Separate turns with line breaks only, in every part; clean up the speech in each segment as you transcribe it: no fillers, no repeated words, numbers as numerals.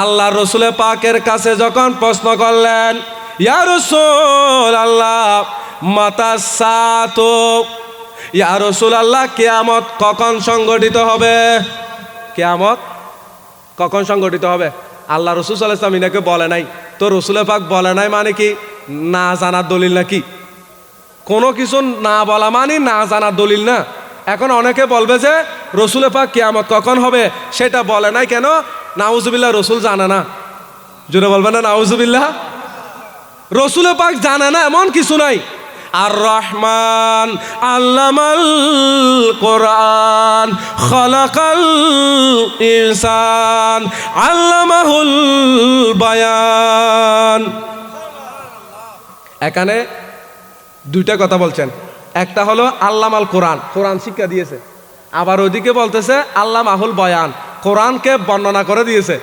আল্লাহ রসুল পাকের কাছে যখন প্রশ্ন করলেন, ইয়া রাসূল আল্লাহ মাতাসাতু, ইয়া রাসূল আল্লাহ কিয়ামত কখন সংগঠিত হবে? কিয়ামত কখন সংগঠিত হবে? আল্লাহ রসুল সাল্লাল্লাহু আলাইহি ওয়াসাল্লাম ইনাকে বলে নাই। তো রসুল পাক বলে নাই মানে কি না জানার দলিল নাকি? কোনো কিছু না বলা মানে না জানার দলিল না। এখন অনেকে বলবে যে রসুল পাক কিয়ামত কখন হবে সেটা বলে নাই কেন? নাউজুবিল্লাহ, রসুল জানে না। জোরে বলবে না নাউজুবিল্লাহ। রসুল পাক জানে না এমন কিছু নাই। আর রহমান আল্লামাল কোরআন খলাকাল ইনসান আল্লামাহুল বায়ান। এখানে দুইটা কথা বলছেন। একটা হলো আল্লামাল কোরআন, কোরআন শিক্ষা দিয়েছে। আবার ওইদিকে বলতেছে আল্লামাহুল বয়ান, কোরআনকে বর্ণনা করে দিয়েছে।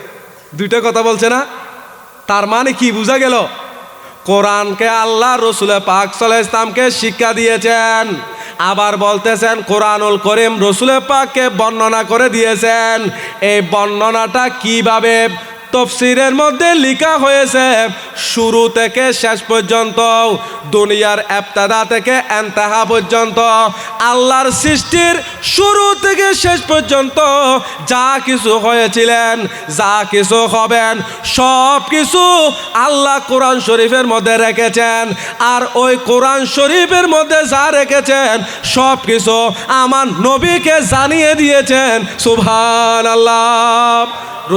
দুইটা কথা বলছে না? তার মানে কি বোঝা গেল? কোরআনকে আল্লাহ রসুল পাক সাল্লাল্লাহু আলাইহি ওয়াসাল্লামকে শিক্ষা দিয়েছেন। আবার বলতেছেন কোরআনুল করিম রসুল পাককে বর্ণনা করে দিয়েছেন। এই বর্ণনাটা কিভাবে তফসিরের মধ্যে লেখা হয়েছে, শুরু থেকে শেষ পর্যন্ত, দুনিয়ার ইবতিদা থেকে ইন্তেহা পর্যন্ত, আল্লাহর সৃষ্টির শুরু থেকে শেষ পর্যন্ত যা কিছু হয়েছিলেন, যা কিছু হবেন, সব কিছু আল্লাহ কোরআন শরীফের মধ্যে রেখেছেন। আর ওই কোরআন শরীফের মধ্যে যা রেখেছেন সব কিছু আমার নবীকে জানিয়ে দিয়েছেন। সুবহানাল্লাহ।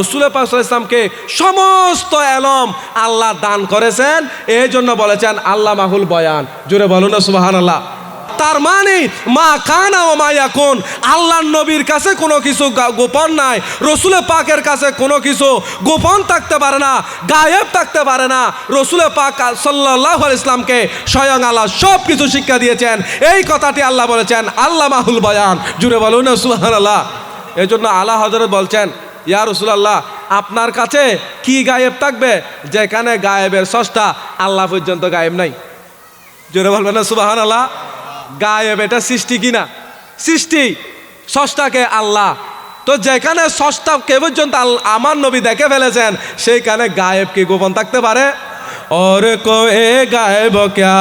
রসুল পাক সাল্লাল্লাহু আলাইহি ওয়াসাল্লামকে সমস্ত ইলম আল্লাহ দান করেছেন। এই জন্য বলেছেন আল্লাহ মাহুল বয়ান। জোরে বলুন না সুবহানাল্লাহ। তার মানে মা কানা ওয়া মা ইয়াকুন, আল্লাহর নবীর কাছে কোনো কিছু গোপন নাই, রসুল পাকের কাছে কোনো কিছু গোপন থাকতে পারে না, গায়েব থাকতে পারে না। রসুল পাক সাল্লাল্লাহু আলাইহি ওয়াসাল্লামকে স্বয়ং আল্লাহ সব কিছু শিক্ষা দিয়েছেন। এই কথাটি আল্লাহ বলেছেন আল্লাহ মাহুল বয়ান। জোরে বলুন না সুবহানাল্লাহ। এই জন্য আলা হযরত বলছেন, ইয়া রাসূলুল্লাহ আপনার কাছে কি গায়েব থাকবে যেখানে গায়েবের স্রষ্টা আল্লাহ পর্যন্ত গায়েব নাই? জোরে বলবেন না সুবহানাল্লাহ। গায়েব এটা সৃষ্টি কিনা? সৃষ্টি। স্রষ্টাকে আল্লাহ। তো যেখানে স্রষ্টা কে পর্যন্ত আমার নবী দেখে ফেলেছেন সেইখানে গায়েব কি গোপন থাকতে পারে? और कोई गायब क्या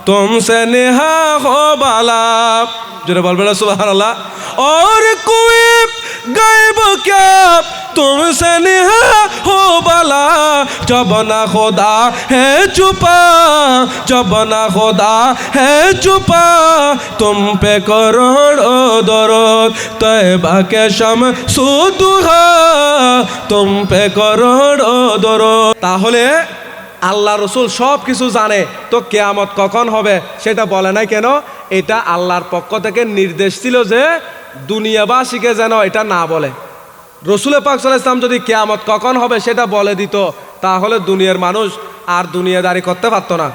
तुमसे नेहा हो बाला। জোরে বলবেন না সুবহানাল্লাহ। और कोई गायब क्या तुमसे नेहा हो बाला, जब ना खुदा है छुपा, जब ना खुदा है छुपा, तुम पे करोड़ों दरूद तैबा के शमसुद्दुहा, तुम पे करोड़ों दरूद। তাহলে আল্লাহ রসুল সব কিছু জানে, তো কিয়ামত কখন হবে সেটা বলে নাই কেন? এটা আল্লাহর পক্ষ থেকে নির্দেশ ছিল যে দুনিয়াবাসীকে যেন এটা না বলে। রসুল পাক সাল্লাল্লাহু আলাইহি ওয়াসাল্লাম যদি কিয়ামত কখন হবে সেটা বলে দিত, তাহলে দুনিয়ার মানুষ আর দুনিয়াদারি করতে পারতো না।